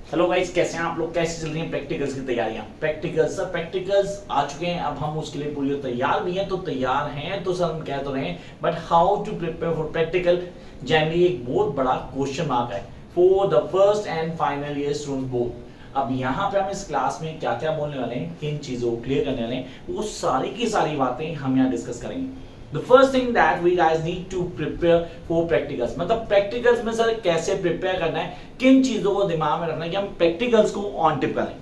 Hello guys, कैसे हैं आप लोग? कैसे चल रही हैं प्रैक्टिकल्स की तैयारियां? प्रैक्टिकल्स आ चुके हैं, अब हम उसके लिए पूरी तैयार भी हैं। तो तैयार हैं तो सर हम कह तो रहे हैं, but how to prepare for practical generally एक बहुत बड़ा क्वेश्चन मार्क है for the first and final year students both. अब यहाँ पे हम इस क्लास में क्या क्या बोलने वाले हैं, किन चीजों को क्लियर करने वाले हैं, वो सारी की सारी बातें हम यहाँ डिस्कस करेंगे। The first thing that we guys need to prepare for practicals, मतलब practicals में सर कैसे प्रिपेयर करना है, किन चीजों को दिमाग में रखना है कि हम practicals को ऑन टिप करें।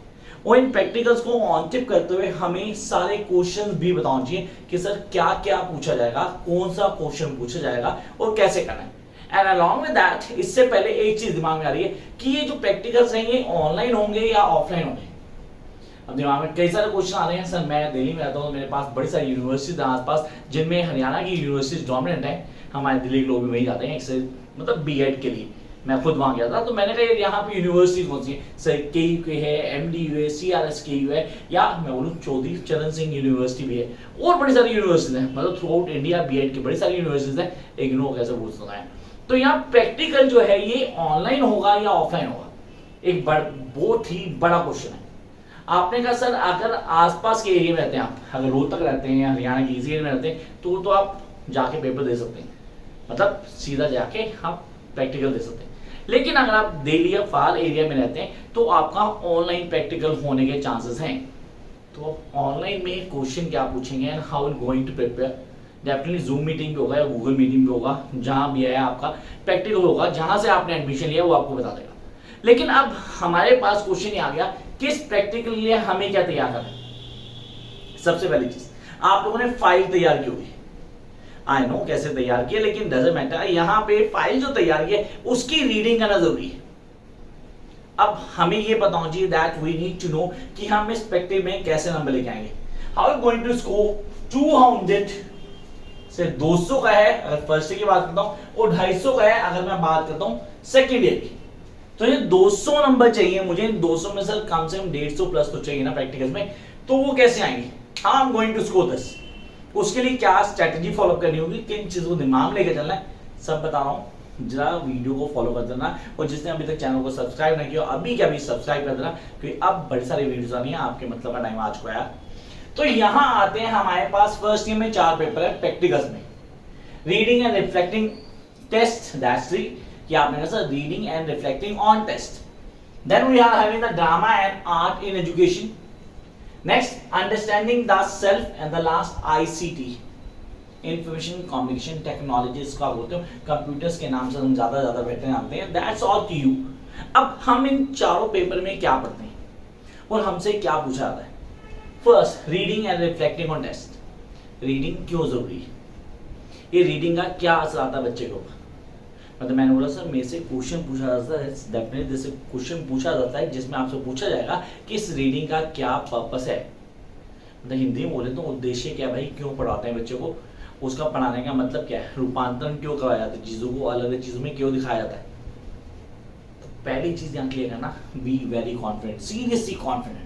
और इन प्रैक्टिकल्स को ऑन टिप करते हुए हमें सारे क्वेश्चंस भी बताना चाहिए कि सर क्या क्या पूछा जाएगा, कौन सा क्वेश्चन पूछा जाएगा और कैसे करना है। एंड अलॉन्ग विद दैट, इससे पहले एक चीज दिमाग में आ रही है कि ये जो प्रैक्टिकल्स हैं ये ऑनलाइन होंगे या ऑफलाइन होंगे। अब दिमाग में कई सारे क्वेश्चन आ रहे हैं, सर मैं दिल्ली में रहता हूँ, मेरे पास बड़ी सारी यूनिवर्सिटीज आसपास जिनमें हरियाणा की यूनिवर्सिटीज डोमिनेंट है। हमारे दिल्ली के लोग भी वही जाते हैं, मतलब बीएड के लिए। मैं खुद वहां गया था, तो मैंने कहा यहाँ पे यूनिवर्सिटीज कौन सी है सर? केयू के है, एमडीयू है, सीआरएस केयू है, या मैं बोलूँ चौधरी चरण सिंह यूनिवर्सिटी भी है, और बड़ी सारी यूनिवर्सिटीज है। मतलब थ्रू आउट इंडिया बीएड की बड़ी सारी यूनिवर्सिटीज है। इग्नोर कैसे पूछ सकता है? तो यहाँ प्रैक्टिकल जो है ये ऑनलाइन होगा या ऑफलाइन होगा, एक बहुत ही बड़ा क्वेश्चन है। आपने कहा सर अगर आसपास के एरिया में रहते हैं आप, अगर रोहतक रहते हैं या हरियाणा के इसी एरिया में रहते हैं तो आप जाके पेपर दे सकते हैं, मतलब सीधा जाके आप प्रैक्टिकल दे सकते हैं। लेकिन अगर आप दिल्ली या फार एरिया में रहते हैं तो आपका ऑनलाइन प्रैक्टिकल होने के चांसेस हैं। तो ऑनलाइन में क्वेश्चन क्या पूछेंगे and how going to prepare? Definitely Zoom meeting पे होगा या गूगल मीटिंग पे होगा, जहां भी है आपका प्रैक्टिकल होगा, जहां से आपने एडमिशन लिया वो आपको बता देगा। लेकिन अब हमारे पास क्वेश्चन ही आ गया, किस प्रैक्टिकल के लिए हमें क्या तैयार करना है? सबसे पहली चीज, आप लोगों ने फाइल तैयार की होगी। आई नो कैसे तैयार किया, लेकिन डजंट मैटर। यहाँ पे फाइल जो तैयार की है उसकी रीडिंग करना जरूरी है। अब हमें ये पता होना चाहिए that we need to know कि हम इस प्रैक्टिकल में कैसे नंबर लेके आएंगे। हाउ गोइंग टू स्कोर 200 से 200 का है अगर फर्स्ट ईयर की बात करता हूं, और 250 का है अगर मैं बात करता हूं सेकेंड ईयर की। तो ये 200 नंबर चाहिए मुझे, 200 में सर कम से कम 150 प्लस तो चाहिए ना प्रैक्टिकल्स में। तो वो कैसे आएंगे? I am going to score this. उसके लिए क्या स्ट्रेटजी फॉलो करनी होगी, किन चीजों को दिमाग में लेकर चलना है, सब बता रहा हूं। जरा वीडियो को फॉलो कर देना, और जिसने अभी तक चैनल को सब्सक्राइब नहीं किया अभी क्या अभी सब्सक्राइब कर देना, क्योंकि अब बड़ी सारी वीडियोस आनी है, आपके मतलब का टाइम आ चुका है। तो यहां आते हैं, हमारे पास फर्स्ट ईयर में 4 पेपर है प्रैक्टिकल्स में। Reading and reflecting test, that's 3 कि आपने कहा sir reading and reflecting on test. Then we are having the drama and art in education. Next understanding the self, and the last ICT, information communication technology, इसका बोलते हैं computers के नाम से हम ज्यादा बेहतर जानते हैं। That's all to you. अब हम इन चारों पेपर में क्या पढ़ते हैं और हमसे क्या पूछा जाता है? First, reading and reflecting on test. Reading क्यों जरूरी है? ये रीडिंग का क्या असर आता है बच्चे के ऊपर? मतलब मैंने बोला सर मेरे से क्वेश्चन पूछा जाता है, डेफिनेटली जैसे क्वेश्चन पूछा जाता है जिसमें आपसे पूछा जाएगा कि इस रीडिंग का क्या पर्पस है। मतलब हिंदी में बोले तो उद्देश्य क्या भाई, क्यों पढ़ाते हैं बच्चों को, उसका पढ़ाने का मतलब क्या है, रूपांतरण क्यों करवाया जाता है, चीजों को अलग अलग चीजों में क्यों दिखाया जाता है। तो पहली चीज यहाँ क्लियर करना, be very confident, seriously confident.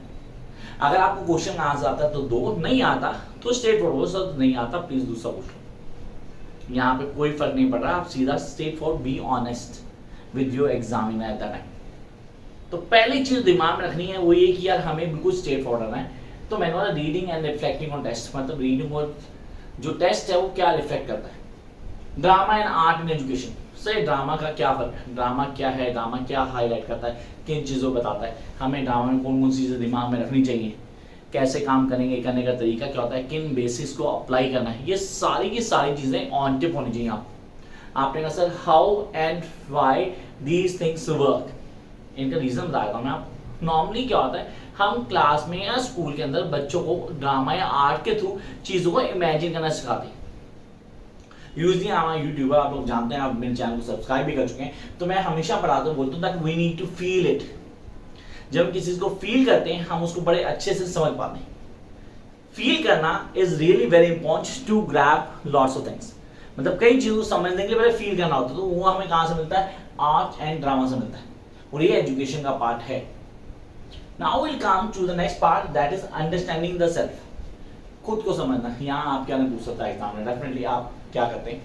अगर आपको क्वेश्चन आंसर आता है तो दो, नहीं आता तो स्ट्रेट फॉरवर्ड, सर नहीं आता प्लीज दूसरा पूछ लो। यहाँ पे कोई फर्क नहीं पड़ रहा, आप सीधा straight forward, be honest with your examiner at the time. तो पहली चीज दिमाग में रखनी है वो ये कि यार हमें बिल्कुल स्ट्रेट फॉरवर्ड रहना है। तो मैंने बोला reading and reflecting on test, मतलब रीडिंग और जो टेस्ट है वो क्या रिफ्लेक्ट करता है। Drama and art in education, sir drama का क्या फर्क है, ड्रामा क्या है, ड्रामा क्या हाईलाइट करता है, किन चीजों को बताता है, हमें ड्रामा में कौन कौन सी चीजें दिमाग में रखनी चाहिए, कैसे काम करेंगे, करने का तरीका क्या होता है, किन बेसिस को अप्लाई करना है, ये सारी की सारी चीजें ऑन टिप होनी चाहिए। आपने कहा sir how and why these things work, इनका रीजन बताया था मैं आपको। नॉर्मली क्या होता है, हम क्लास में या स्कूल के अंदर बच्चों को ड्रामा या आर्ट के थ्रू चीजों को इमेजिन करना सिखाते हैं। यूजली हमारा यूट्यूबर, आप लोग जानते हैं, आप मेरे चैनल को सब्सक्राइब भी कर चुके हैं, तो मैं हमेशा पढ़ाता हूँ, बोलता हूँ that we need to feel it. जब हम किसी चीज को फील करते हैं हम उसको बड़े अच्छे से समझ पाते हैं। फील करना is really very important to grab lots of things. मतलब कई चीजों को समझने के लिए पहले फील करना होता है, तो वो हमें कहां से मिलता है? आर्ट एंड ड्रामा से मिलता है, और ये एजुकेशन का पार्ट है। Now will come to the next part, that is understanding the self, खुद को समझना। यहाँ आप क्या नहीं पूछ सकता एग्जाम में, डेफिनेटली आप क्या करते हैं,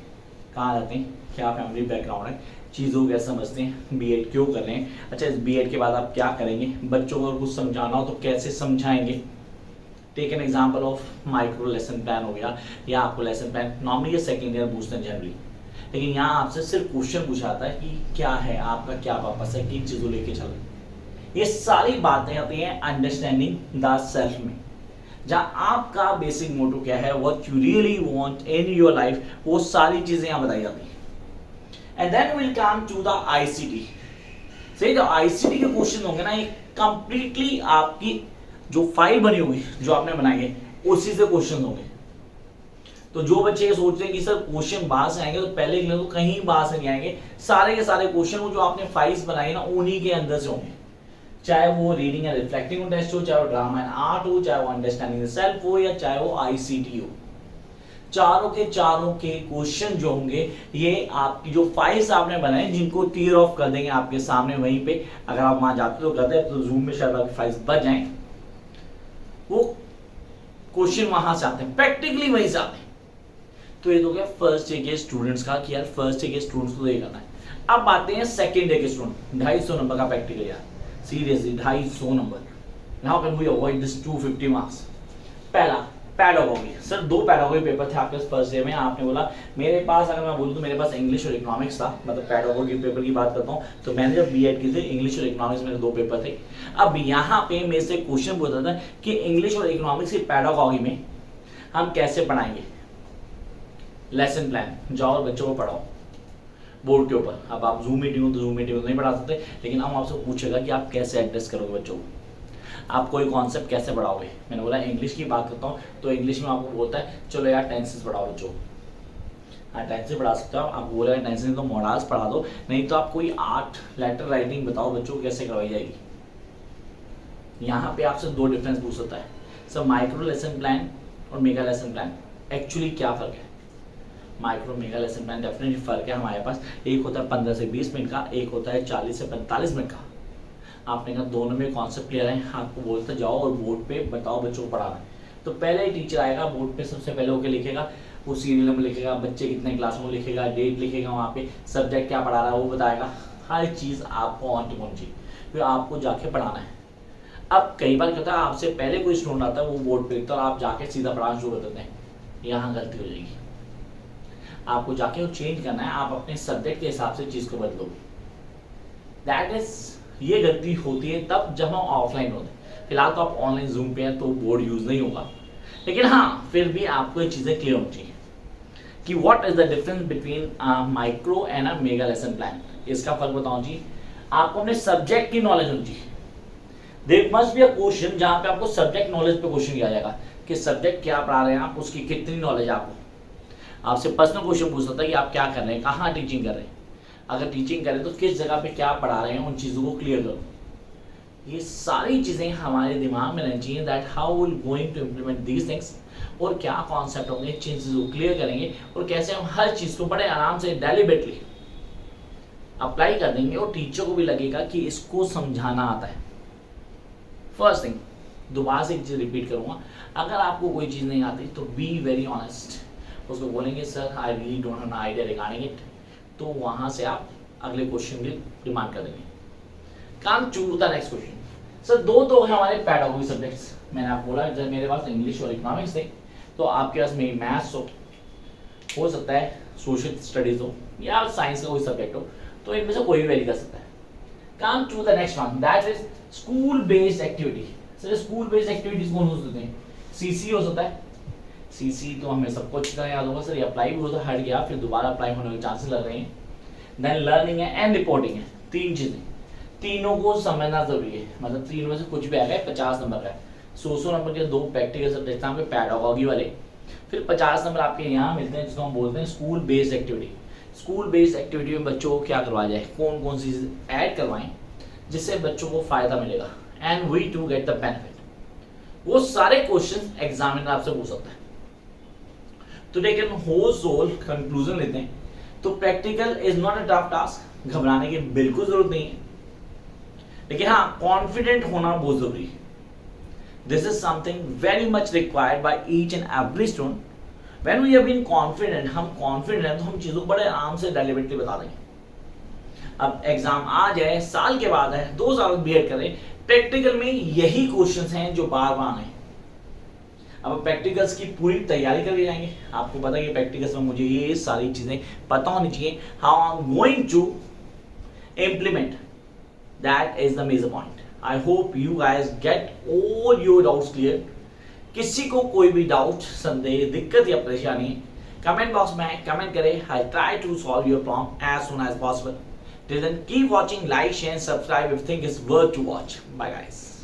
कहाँ रहते हैं, क्या फैमिली बैकग्राउंड है, चीज़ों को कैसे समझते हैं, बीएड क्यों कर रहे हैं, अच्छा इस बीएड के बाद आप क्या करेंगे, बच्चों को अगर कुछ समझाना हो तो कैसे समझाएंगे। Take an example of micro lesson plan हो गया, या आपको लेसन प्लान नॉर्मली ये सेकेंड ईयर पूछते हैं जनरली, लेकिन यहाँ आपसे सिर्फ क्वेश्चन पूछाता है कि क्या है आपका, क्या पर्पस है, किन चीज़ों लेके चल रहे। ये सारी बातें आती हैं अंडरस्टैंडिंग द सेल्फ में, जहाँ आपका बेसिक मोटो क्या है, what you really want in your life, वो सारी चीजें यहाँ बताई जाती हैं। And then will come to the ICT. सही, जो आईसीटी के क्वेश्चन होंगे ना, ये कंप्लीटली आपकी जो फाइल बनी होगी जो आपने बनाई है उसी से क्वेश्चन होंगे। तो जो बच्चे ये सोचते हैं कि सर क्वेश्चन बाहर से आएंगे, तो पहले तो कहीं बाहर से नहीं आएंगे, सारे के सारे क्वेश्चन वो जो आपने फाइल्स बनाई ना उन्हीं के अंदर से होंगे, चाहे वो रीडिंग एंड रिफ्लेक्टिंग टेस्ट हो, चाहे वो ड्रामा एंड आर्ट हो, चाहे वो अंडरस्टैंडिंग द सेल्फ हो, या चाहे वो आईसीटी हो। चारों के क्वेश्चन जो होंगे ये आपकी जो फाइल्स आपने बनाए जिनको टीयर ऑफ कर देंगे आपके सामने वहीं पे, अगर आप वहां जाते तो करते हैं, तो जूम में शायद आपकी फाइल्स बच जाएं, वो क्वेश्चन वहां से आते हैं, प्रैक्टिकली वहीं से आते हैं। तो ये तो क्या फर्स्ट डे के स्टूडेंट्स का कि यार फर्स्ट डे के स्टूडेंट्स को ये करना है। अब आते हैं सेकेंड डे के स्टूडेंट, 250 नंबर का प्रैक्टिकल यार, seriously 250 number. Now can we avoid this 250 marks. पहला पैडागोजी, सर 2 पैडागोजी पेपर थे आपके फर्स्ट डे में, आपने बोला मेरे पास, अगर मैं बोलूँ तो मेरे पास इंग्लिश और इकोनॉमिक्स था, मतलब पैडागोजी पेपर की बात करता हूँ, तो मैंने जब बीएड की थी इंग्लिश और इकोनॉमिक्स मेरे 2 पेपर थे। अब यहाँ पे मेरे से क्वेश्चन पूछा था कि इंग्लिश और इकोनॉमिक्स की पैडागोजी में हम कैसे पढ़ाएंगे, लेसन प्लान, जाओ और बच्चों को पढ़ाओ बोर्ड के ऊपर। अब आप जूम मीटिंग हो तो जूम मीटिंग नहीं पढ़ा सकते, लेकिन हम आपसे पूछेगा कि आप कैसे एड्रेस करोगे बच्चों को, आप कोई कॉन्सेप्ट कैसे पढ़ाओगे। मैंने बोला इंग्लिश की बात करता हूँ, तो इंग्लिश में आपको बोलता है चलो यार टेंसेस पढ़ाओ बच्चों को, हाँ टेंसेस पढ़ा सकते हो आपको बोला टेंसेस तो मॉडल्स पढ़ा दो, नहीं तो आप कोई आर्ट लेटर राइटिंग बताओ बच्चों को कैसे करवाई जाएगी। यहाँ पे आपसे 2 डिफरेंस पूछ सकता है, सर माइक्रो लेसन प्लान और मेगा लेसन प्लान एक्चुअली क्या फ़र्क है। Micro mega lesson plan definitely फ़र्क है हमारे पास, एक होता है 15 से 20 मिनट का, एक होता है 40 से 45 मिनट का। आपने कहा दोनों में कॉन्सेप्ट क्लियर है, आपको बोलते जाओ और बोर्ड पे बताओ बच्चों को पढ़ाना है। तो पहले ही टीचर आएगा बोर्ड पे, सबसे पहले होकर लिखेगा, वो सीरियल नंबर लिखेगा, बच्चे कितने क्लास में लिखेगा, डेट लिखेगा, वहाँ पे सब्जेक्ट क्या पढ़ा रहा है वो बताएगा, हर चीज़ आपको ऑन टू ऑन चाहिए, फिर आपको जाके पढ़ाना है। अब कई बार क्या होता है आपसे पहले कोई स्टूडेंट आता है वो बोर्ड पे लिखता है और आप जाके सीधा पढ़ाना शुरू कर देते हैं, यहाँ गलती हो जाएगी। आपको जाके वो चेंज करना है, आप अपने सब्जेक्ट के हिसाब से चीज़ को बदलोगे। दैट इज, ये गलती होती है तब जब हम ऑफलाइन होते हैं। फिलहाल तो आप ऑनलाइन जूम पे हैं तो बोर्ड यूज़ नहीं होगा, लेकिन हाँ फिर भी आपको ये चीज़ें क्लियर होनी चाहिए कि what is the difference between micro and a mega lesson plan. इसका फर्क बताऊँ जी, आपको अपने सब्जेक्ट की नॉलेज होनी चाहिए। There must be a question जहाँ पे आपको सब्जेक्ट नॉलेज पे क्वेश्चन किया जाएगा कि सब्जेक्ट क्या पढ़ा रहे हैं आप, उसकी कितनी नॉलेज है आपको। आपसे पर्सनल क्वेश्चन पूछ सकता है कि आप क्या कर रहे हैं, कहाँ टीचिंग कर रहे हैं, अगर टीचिंग करें तो किस जगह पे क्या पढ़ा रहे हैं, उन चीज़ों को क्लियर करो। ये सारी चीज़ें हमारे दिमाग में रहनी चाहिए, that how will going to implement these things, और क्या कॉन्सेप्ट होंगे, चीज़ों को क्लियर करेंगे और कैसे हम हर चीज़ को बड़े आराम से डेलिबरेटली अप्लाई कर देंगे और टीचर को भी लगेगा कि इसको समझाना आता है। फर्स्ट थिंग, दोबारा से एक चीज़ रिपीट करूँगा, अगर आपको कोई चीज़ नहीं आती तो बी वेरी ऑनेस्ट, उसको बोलेंगे sir I really don't have an idea regarding it, तो वहाँ से आप अगले क्वेश्चन भी डिमांड कर देंगे। Come to the next question, sir दो है हमारे पैडागोजी सब्जेक्ट्स। मैंने आपको बोला जब मेरे पास इंग्लिश और इकोनॉमिक्स थे, तो आपके पास में मैथ्स हो सकता है, सोशल स्टडीज हो या साइंस का कोई सब्जेक्ट हो, तो इनमें से कोई भी वेरी कर सकता है। Come to the next one, that is school based activity. Sir school based activities कौन हो सकते हैं, सीसी हो सकता है, सीसी तो हमें सबको अच्छी तरह याद होगा सर, ये अप्लाई भी होता हट गया फिर दोबारा अप्लाई होने के चांसेस लग रहे हैं। देन लर्निंग है एंड रिपोर्टिंग है, 3 चीजें, तीनों को समझना जरूरी है, मतलब 3 में से कुछ भी आएगा 50 नंबर का है। 100 नंबर के 2 प्रैक्टिकल सब्जेक्ट हैं आपके पैडागोजी वाले, फिर 50 नंबर आपके यहाँ मिलते हैं जिसको हम बोलते हैं school based activity. School based activity में बच्चों को क्या करवाया जाए, कौन कौन सी चीज़ ऐड करवाएं जिससे बच्चों को फायदा मिलेगा and we to get the benefit. वो सारे क्वेश्चन एग्जामिनर आपसे पूछ सकता है। तो take an whole soul conclusion लेते हैं, तो practical is not a tough task, घबराने की बिल्कुल जरूरत नहीं है, लेकिन हाँ कॉन्फिडेंट होना बहुत जरूरी है। This is something very much required by each and every student. When we have been confident, हम कॉन्फिडेंट हैं तो हम चीज़ों को बड़े आराम से डेलिबरेटली बता देंगे। अब एग्जाम आ जाए, साल के बाद है, 2 साल बीएड करें, प्रैक्टिकल में यही क्वेश्चंस हैं जो बार बार हैं। अब प्रैक्टिकल्स की पूरी तैयारी करके जाएंगे। आपको पता है कि प्रैक्टिकल्स में मुझे ये सारी चीजें पता होनी चाहिए, how I am going to implement, that is the major point. I hope you guys get all your doubts clear. किसी को कोई भी डाउट, संदेह, दिक्कत या परेशानी कमेंट बॉक्स में कमेंट करें। I try to solve your problem as soon as possible. Till then, keep watching, like, share, and subscribe if you think it's worth to watch. Bye guys.